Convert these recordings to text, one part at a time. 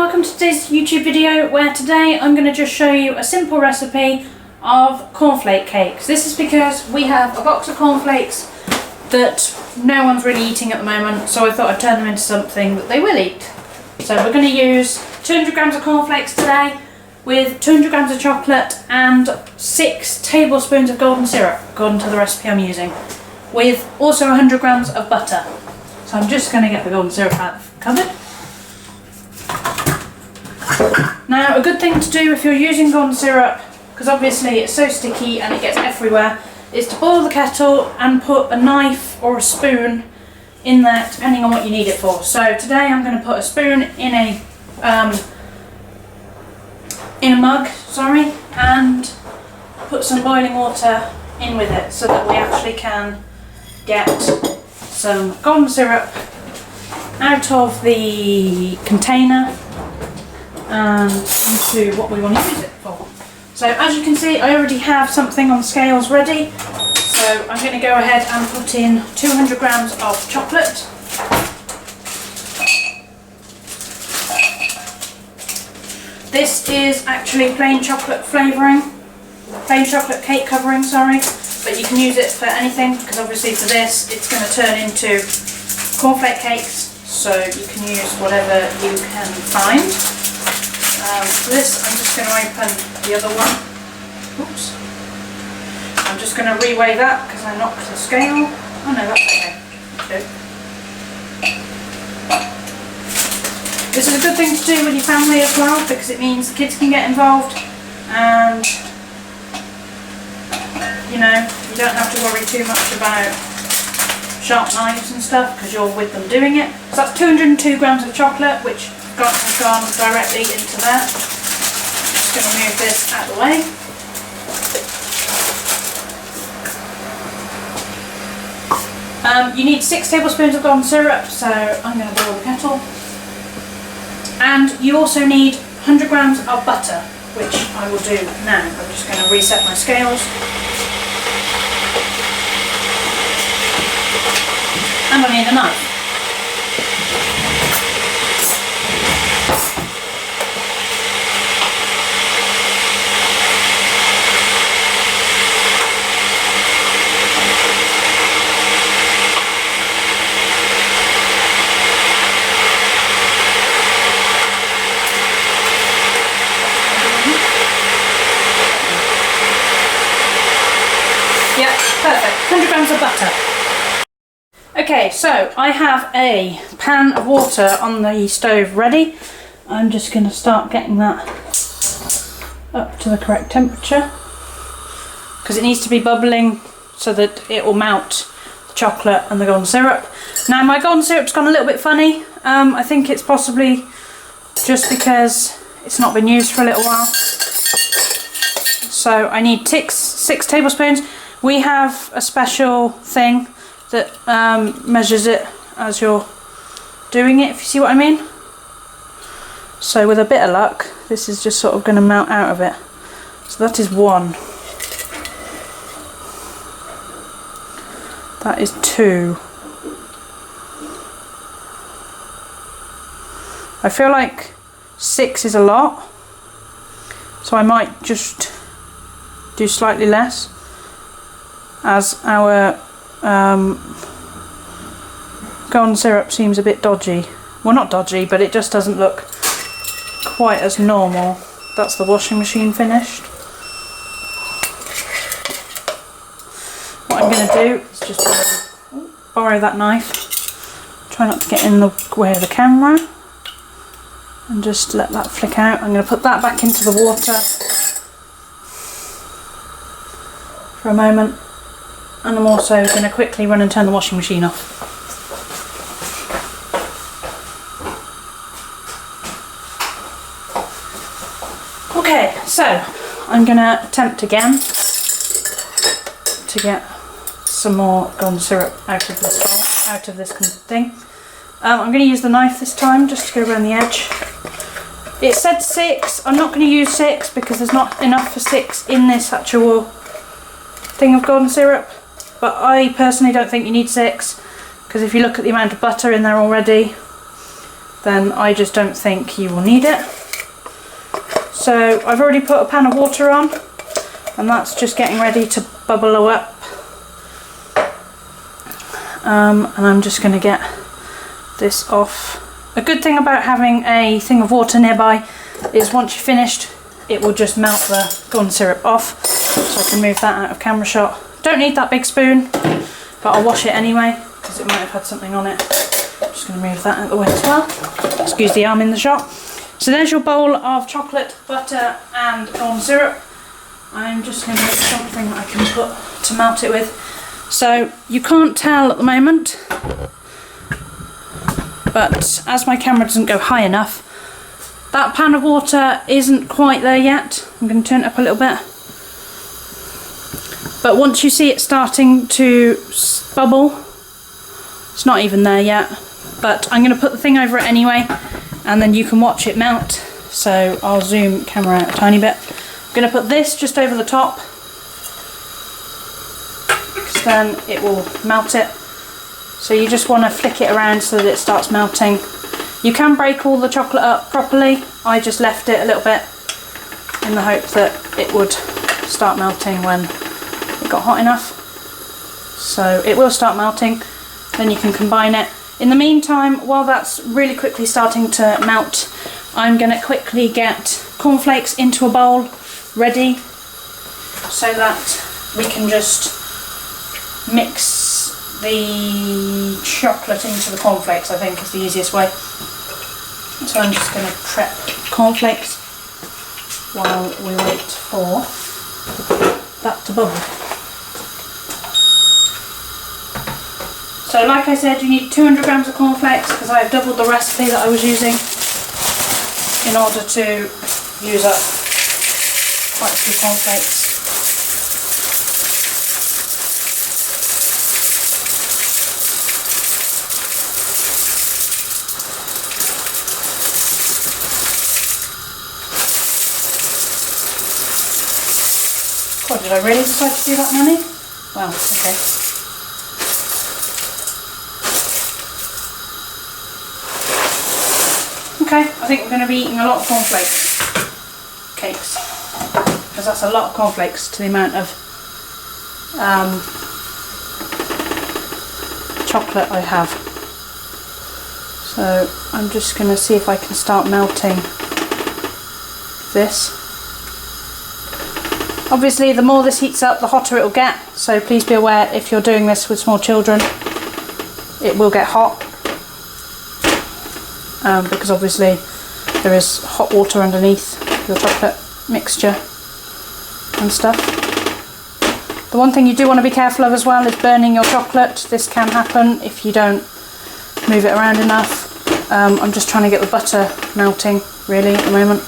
welcome to today's YouTube video where today I'm going to just show you a simple recipe of cornflake cakes. This is because we have a box of cornflakes that no one's really eating at the moment, so I thought I'd turn them into something that they will eat. So we're going to use 200 grams of cornflakes today with 200 grams of chocolate and 6 tablespoons of golden syrup, according to the recipe I'm using, with also 100 grams of butter. So I'm just going to get the golden syrup out of the cupboard. Now, a good thing to do if you're using golden syrup, because obviously it's so sticky and it gets everywhere, is to boil the kettle and put a knife or a spoon in there, depending on what you need it for. So today I'm going to put a spoon in a mug, and put some boiling water in with it so that we actually can get some golden syrup out of the container and into what we want to use it for. So as you can see, I already have something on the scales ready. So I'm going to go ahead and put in 200 grams of chocolate. This is actually plain chocolate flavouring, plain chocolate cake covering, sorry, but you can use it for anything because obviously for this it's going to turn into cornflake cakes, so you can use whatever you can find. For this I'm just going to open the other one. Oops. I'm just going to reweigh that because I knocked the scale. Oh no, that's okay. Good. This is a good thing to do with your family as well because it means the kids can get involved and you know, you don't have to worry too much about sharp knives and stuff because you're with them doing it. So that's 202 grams of chocolate, which has gone directly into there. I'm just going to move this out of the way. You need 6 tablespoons of golden syrup, so I'm going to boil the kettle. And you also need 100 grams of butter, which I will do now. I'm just going to reset my scales. And I need a knife. Yep, perfect. 100 grams of butter. Okay, so I have a pan of water on the stove ready. I'm just going to start getting that up to the correct temperature because it needs to be bubbling so that it will melt the chocolate and the golden syrup. Now my golden syrup's gone a little bit funny. I think it's possibly just because it's not been used for a little while. So I need 6 tablespoons. We have a special thing that measures it as you're doing it, if you see what I mean. So with a bit of luck, this is just sort of going to melt out of it. So that is 1. That is 2. I feel like 6 is a lot, so I might just do slightly less, as our golden syrup seems a bit dodgy. Well, not dodgy, but it just doesn't look quite as normal. That's the washing machine finished. What I'm going to do is just borrow that knife. Try not to get in the way of the camera. And just let that flick out. I'm going to put that back into the water for a moment. And I'm also going to quickly run and turn the washing machine off. Okay, so I'm going to attempt again to get some more golden syrup out of this bowl, out of this thing. I'm going to use the knife this time just to go around the edge. It said 6. I'm not going to use 6 because there's not enough for 6 in this actual thing of golden syrup. But I personally don't think you need 6 because if you look at the amount of butter in there already, then I just don't think you will need it. So I've already put a pan of water on, and that's just getting ready to bubble up. And I'm just going to get this off. A good thing about having a thing of water nearby is once you're finished, it will just melt the corn syrup off. So I can move that out of camera shot. Don't need that big spoon, but I'll wash it anyway because it might have had something on it. I'm just going to move that out of the way as well. Excuse the arm in the shot. So there's your bowl of chocolate, butter and corn syrup. I'm just going to make something that I can put to melt it with. So you can't tell at the moment, but as my camera doesn't go high enough, that pan of water isn't quite there yet. I'm going to turn it up a little bit. But once you see it starting to bubble, it's not even there yet, but I'm going to put the thing over it anyway, and then you can watch it melt. So I'll zoom camera out a tiny bit. I'm going to put this just over the top, because then it will melt it. So you just want to flick it around so that it starts melting. You can break all the chocolate up properly. I just left it a little bit in the hope that it would start melting when it got hot enough. So it will start melting, then you can combine it. In the meantime, while that's really quickly starting to melt, I'm going to quickly get cornflakes into a bowl ready so that we can just mix the chocolate into the cornflakes, I think is the easiest way. So I'm just going to prep cornflakes while we wait for that to bubble. So like I said, you need 200 grams of cornflakes because I've doubled the recipe that I was using in order to use up quite a few cornflakes. God, did I really decide to do that many? Wow, okay. Okay, I think we're going to be eating a lot of cornflakes cakes, because that's a lot of cornflakes to the amount of chocolate I have. So I'm just going to see if I can start melting this. Obviously the more this heats up, the hotter it will get, so please be aware if you're doing this with small children, it will get hot. Because obviously there is hot water underneath your chocolate mixture and stuff. The one thing you do want to be careful of as well is burning your chocolate. This can happen if you don't move it around enough. I'm just trying to get the butter melting really at the moment.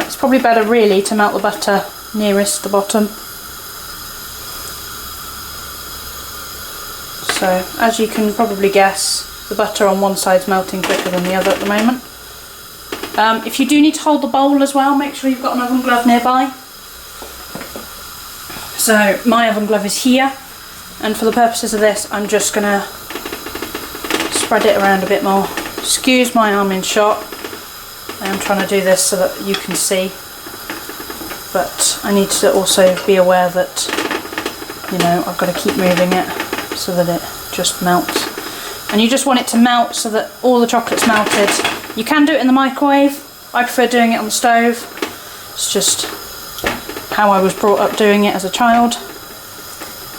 It's probably better really to melt the butter nearest the bottom. So as you can probably guess, the butter on one side's melting quicker than the other at the moment. If you do need to hold the bowl as well, make sure you've got an oven glove nearby. So my oven glove is here, and for the purposes of this I'm just going to spread it around a bit more. Excuse my arm in shot. I am trying to do this so that you can see, but I need to also be aware that, you know, I've got to keep moving it so that it just melts. And you just want it to melt so that all the chocolate's melted. You can do it in the microwave. I prefer doing it on the stove. It's just how I was brought up doing it as a child.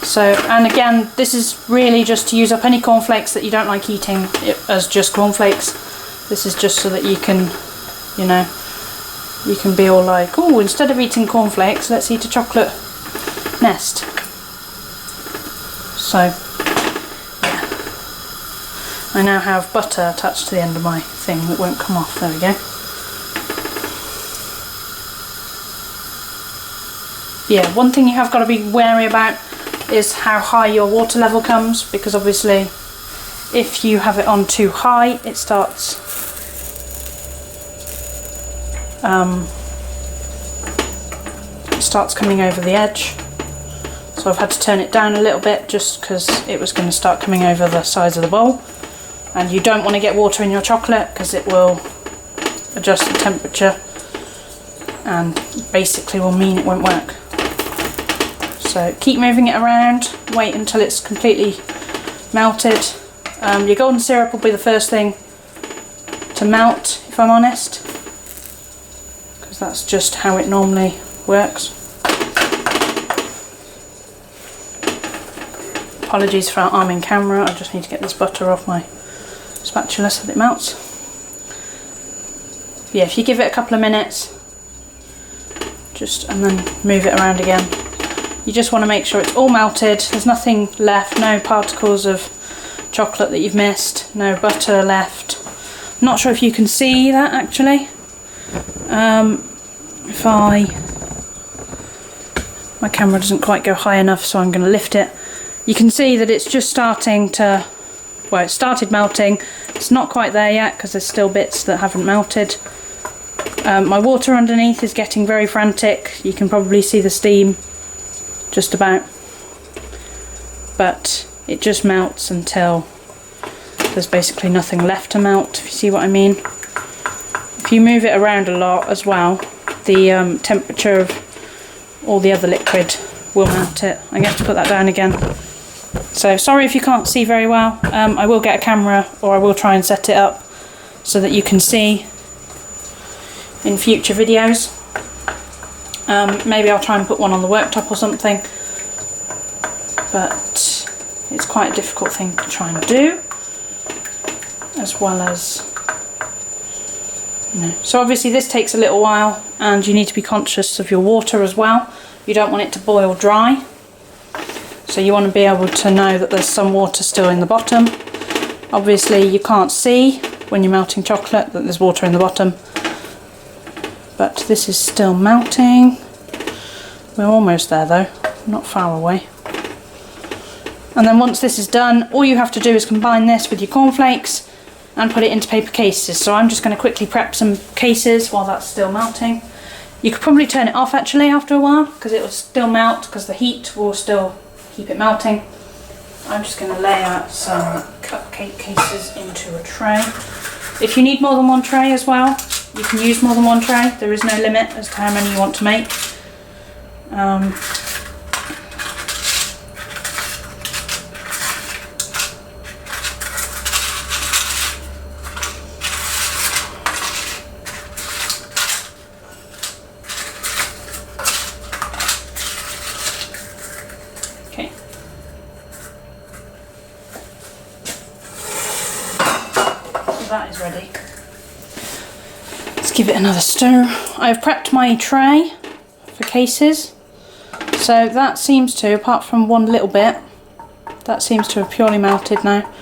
So, and again, this is really just to use up any cornflakes that you don't like eating as just cornflakes. This is just so that you can, you know, you can be all like, oh, instead of eating cornflakes, let's eat a chocolate nest. So, yeah. I now have butter attached to the end of my thing that won't come off. There we go. Yeah, one thing you have got to be wary about is how high your water level comes, because obviously if you have it on too high, it starts coming over the edge. So I've had to turn it down a little bit just because it was going to start coming over the sides of the bowl. And you don't want to get water in your chocolate because it will adjust the temperature and basically will mean it won't work. So keep moving it around, wait until it's completely melted. Your golden syrup will be the first thing to melt, if I'm honest, because that's just how it normally works. Apologies for I'm in camera, I just need to get this butter off my spatula so that it melts. Yeah, if you give it a couple of minutes, and then move it around again, you just want to make sure it's all melted, there's nothing left, no particles of chocolate that you've missed, no butter left. I'm not sure if you can see that actually. My camera doesn't quite go high enough, so I'm going to lift it. You can see that it's just starting to, well, it started melting. It's not quite there yet because there's still bits that haven't melted. My water underneath is getting very frantic. You can probably see the steam just about. But it just melts until there's basically nothing left to melt, if you see what I mean. If you move it around a lot as well, the temperature of all the other liquid will melt it. I'm going to have to put that down again. So sorry if you can't see very well. I will get a camera, or I will try and set it up so that you can see in future videos. Maybe I'll try and put one on the worktop or something, but it's quite a difficult thing to try and do, as well as, you know. So obviously this takes a little while, and you need to be conscious of your water as well. You don't want it to boil dry, so you want to be able to know that there's some water still in the bottom. Obviously you can't see when you're melting chocolate that there's water in the bottom, but this is still melting. We're almost there though, not far away. And then once this is done, all you have to do is combine this with your cornflakes and put it into paper cases. So I'm just going to quickly prep some cases while that's still melting. You could probably turn it off actually after a while, because it will still melt, because the heat will still keep it melting. I'm just going to lay out some cupcake cases into a tray. If you need more than one tray as well, you can use more than one tray. There is no limit as to how many you want to make. Okay. So that is ready. Let's give it another stir. I've prepped my tray for cases. So that seems to, apart from one little bit, that seems to have purely melted now.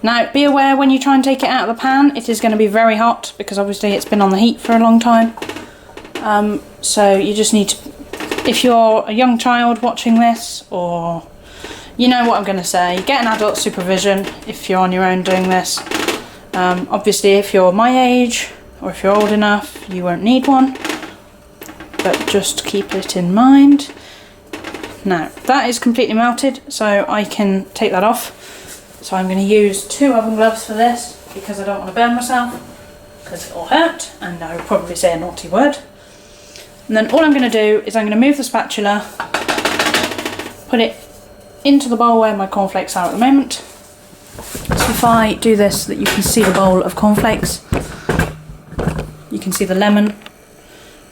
Now be aware when you try and take it out of the pan, it is going to be very hot, because obviously it's been on the heat for a long time. So you just need to, if you're a young child watching this, or you know what I'm going to say, get an adult supervision if you're on your own doing this. Obviously if you're my age, or if you're old enough, you won't need one, but just keep it in mind. Now that is completely melted, so I can take that off. So I'm going to use 2 oven gloves for this, because I don't want to burn myself, because it will hurt, and I will probably say a naughty word. And then all I'm going to do is I'm going to move the spatula, put it into the bowl where my cornflakes are at the moment. So if I do this so that you can see the bowl of cornflakes, you can see the lemon,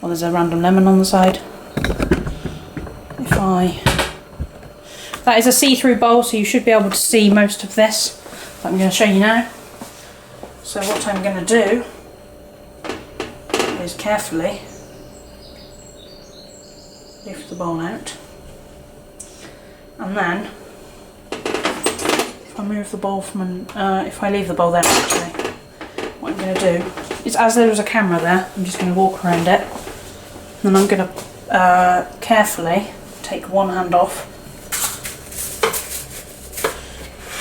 well, there's a random lemon on the side. That is a see-through bowl, so you should be able to see most of this that I'm going to show you now. So what I'm going to do is carefully lift the bowl out, and then if I move the bowl from if I leave the bowl there actually, what I'm going to do is, as there was a camera there, I'm just going to walk around it, and then I'm going to carefully take one hand off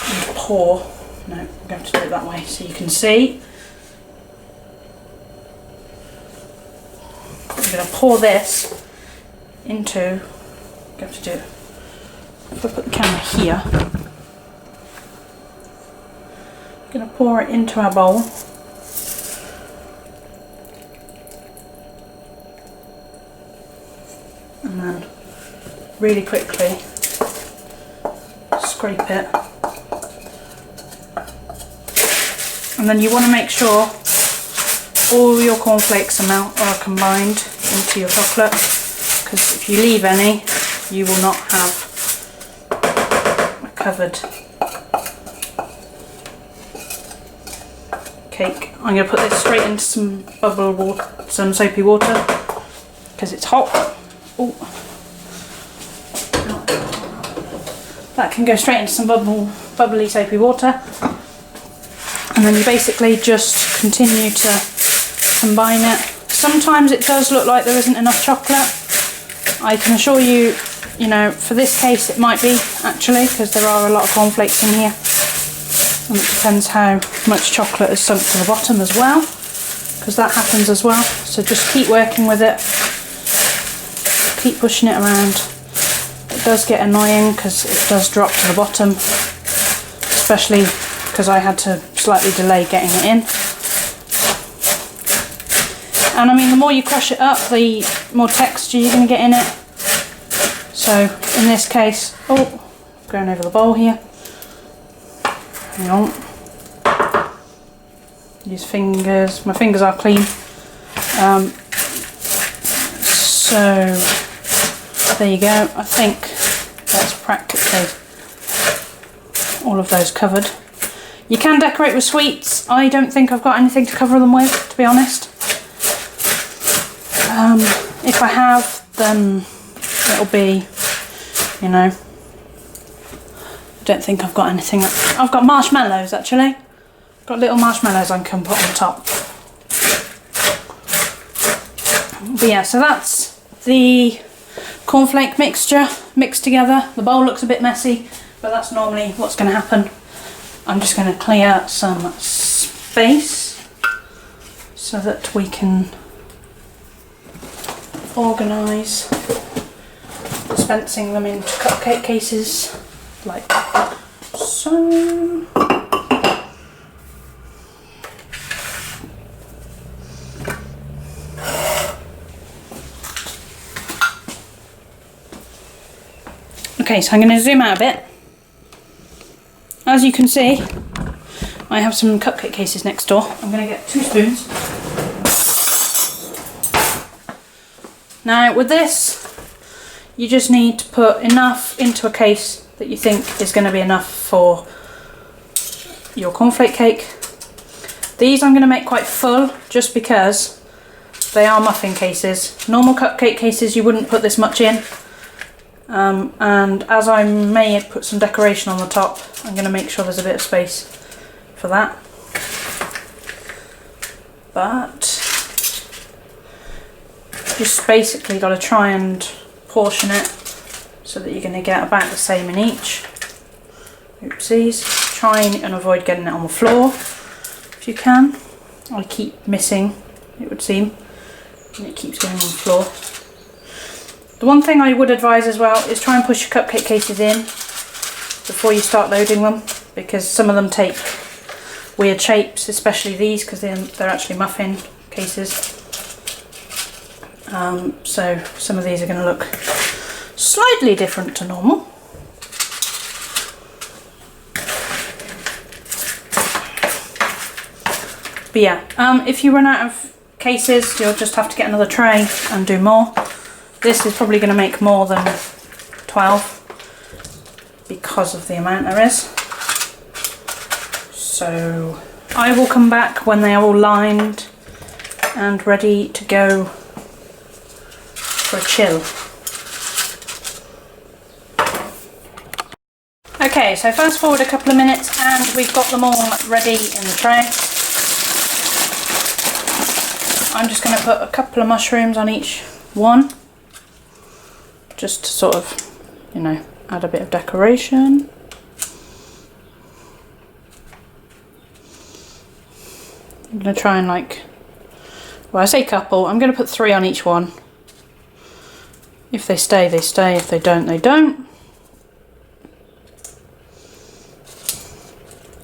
and pour. No, I'm going to have to do it that way so you can see. I'm going to pour this into, I'm going to have to do it, if I put the camera here, I'm Going to pour it into our bowl. And then really quickly scrape it. And then you want to make sure all your cornflakes are combined into your chocolate, because if you leave any, you will not have a covered cake. I'm going to put this straight into some some soapy water because it's hot. Ooh. That can go straight into some bubbly soapy water, and then you basically just continue to combine it. Sometimes it does look like there isn't enough chocolate. I can assure you, you know, for this case it might be actually, because there are a lot of cornflakes in here, and it depends how much chocolate is sunk to the bottom as well, because that happens as well. So just keep working with it, keep pushing it around. It does get annoying because it does drop to the bottom, especially because I had to slightly delay getting it in. And I mean, the more you crush it up, the more texture you're going to get in it. So in this case, oh, going over the bowl here. Hang on. Use fingers. My fingers are clean. So there you go. I think that's practically all of those covered. You can decorate with sweets. I don't think I've got anything to cover them with, to be honest. If I have, then it'll be, you know, I don't think I've got anything. I've got marshmallows actually. Got little marshmallows I can put on top. But yeah, so that's the cornflake mixture mixed together. The bowl looks a bit messy, but that's normally what's going to happen. I'm just going to clear some space so that we can organise dispensing them into cupcake cases like so. Okay, so I'm going to zoom out a bit. As you can see, I have some cupcake cases next door. I'm going to get 2 spoons. Now with this, you just need to put enough into a case that you think is going to be enough for your cornflake cake. These I'm going to make quite full just because they are muffin cases. Normal cupcake cases you wouldn't put this much in. And as I may put some decoration on the top, I'm going to make sure there's a bit of space for that. But just basically got to try and portion it so that you're going to get about the same in each. Oopsies. Try and avoid getting it on the floor if you can. I keep missing, it would seem, and it keeps going on the floor. The one thing I would advise as well is try and push your cupcake cases in before you start loading them, because some of them take weird shapes, especially these, because they're actually muffin cases. So some of these are going to look slightly different to normal. But yeah, if you run out of cases, you'll just have to get another tray and do more. This is probably going to make more than 12 because of the amount there is. So I will come back when they are all lined and ready to go for a chill. Okay, so fast forward a couple of minutes and we've got them all ready in the tray. I'm just going to put a couple of mushrooms on each one, just to sort of, you know, add a bit of decoration. I'm going to try and well, I say couple, I'm going to put 3 on each one. If they stay, they stay. If they don't, they don't.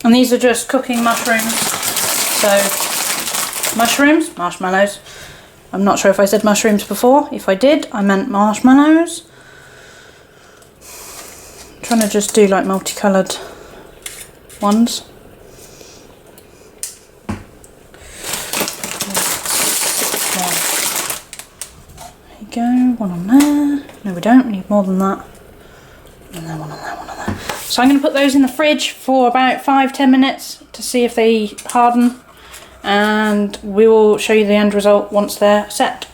And these are just cooking mushrooms. So, mushrooms, marshmallows. I'm not sure if I said mushrooms before. If I did, I meant marshmallows. I'm trying to just do like multicoloured ones. There you go, one on there. No, we don't, we need more than that. And then one on there, one on there. So I'm going to put those in the fridge for about 5-10 minutes to see if they harden. And we will show you the end result once they're set.